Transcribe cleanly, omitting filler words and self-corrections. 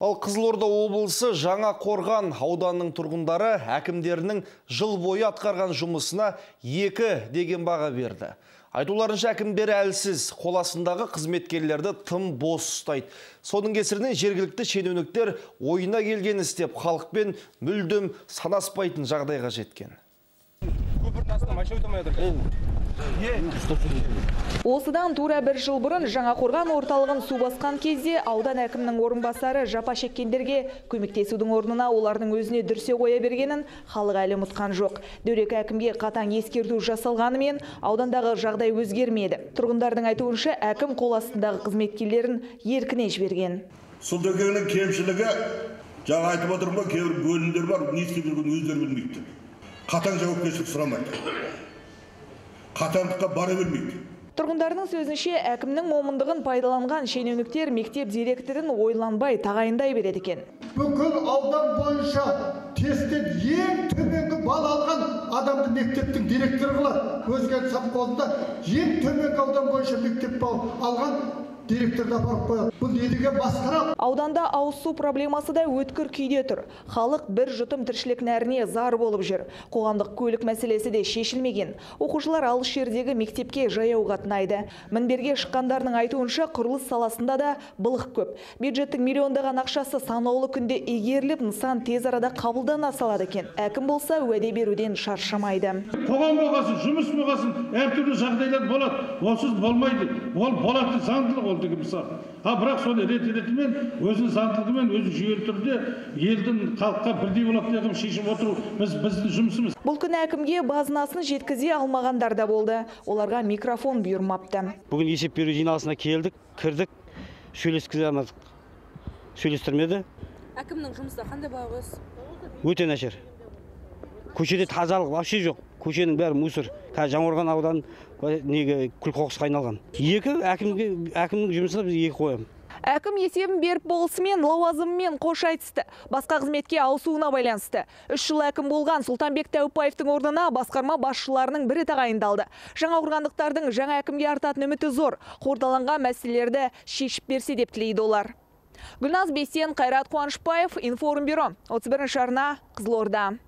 Ал Қызылорда облысы Жаңақорған ауданының тұрғындары әкімдерінің жыл бойы атқарған жұмысына 2 деген баға берді. Айтуларынша әкімдері әлсіз, қоласындағы қызметкерлерді тым бос ұстайды. Соның кесірінен жергілікті шенеуніктер ойына келген істеп, халықпен мүлдем санаспайтын жағдайға жеткен. Осыдан тура 1 жыл бұрын Жаңақорған орталығын су басқан кезде аудан әкімнің орынбасары жапа шеккендерге көмектесудің орнына олардың өзіне дүрсе қоя бергенін халық әлі ұмытқан жоқ. Дөрекі әкімге қатаң ескерту жасалғанымен аудандағы жағдай өзгермеді. Тұрғындардың айтуынша әкім қол астындағы қызметкерлерін еркіне жіберген. Сұлтекеңнің кемшілігі, жаңа айтып отырмын, кейбір бөлімдер бар, не істеп жүргенін өздері білмейді. Қатаң жауапкершілік сұрамайды. Қатаңдыққа бара бермейді. Тұрғындарының сөзінше әкімнің момындығын пайдаланған шенеуніктер мектеп директорын ойланбай тағайындай береді екен. Бүкіл аудан бойынша тесттен ең төменгі бал алған адамды мектептің директоры қылады. Өзге совхозында ең төменгі аудан бойынша мектеп бал алған директорда барып қояды. Бұл недіге басқарады? Ауданда ауыз су проблемасы да өткір күйде тұр. Халық бір жұтым тіршілік нәріне зар болып жүр. Қоғамдық көлік мәселесі де шешілмеген. Оқушылар алыс жердегі мектепке жаяу қатынайды. Мінберге шыққандардың айтуынша құрылыс саласында да былық көп. Бюджеттің миллиондаған ақшасы санаулы күнде игеріліп, нысан тез арада қабылдана салады екен. Әкім болса уәде беруден шаршамайды. Қоғам болғасын, жұмыс болғасын, әртүрлі жағдайлар болады. Онсыз болмайды. Ол болады, заңдылық ол деген мысалы. Бірақ соны рет-ретімен, өзінің заңдылығымен, өзінің жүйелі түрде елдің халыққа бірдей болады деген шешім отыру біздің жұмысымыз. Бұл күні әкімге базынасын жеткізе алмағандар да болды. Оларға микрофон бұйырмапты. Бүгін есеп беру жиналысына келдік, кірдік, сөйлескізе алмадық. Сөйлестірмеді. Әкімнің жұмысы қандай баға қойсыз? Өте нашар. Көшеде тазалық вообще жоқ. Көшенің бәрі мусор. Жаңақорған ауданы күл-қоқысқа айналған. Әкімнің жұмысына біз 2 қоямыз. Әкім есебін беріп болысымен, лауазымымен қош айтысты. Басқа қызметке ауысуына байланысты. 3 жыл әкім болған Сұлтанбек Тәуіпбаевтың орнына басқарма басшыларының бірі тағайындалды. Жаңақорғандықтардың жаңа әкімге артатын үміті зор. Қордаланған мәселелерді шешіп берсе деп тілейді олар. Гүлназ Бейсен, Қайрат Қуанышбаев, Информбюро, 31 арна, Қызылорда.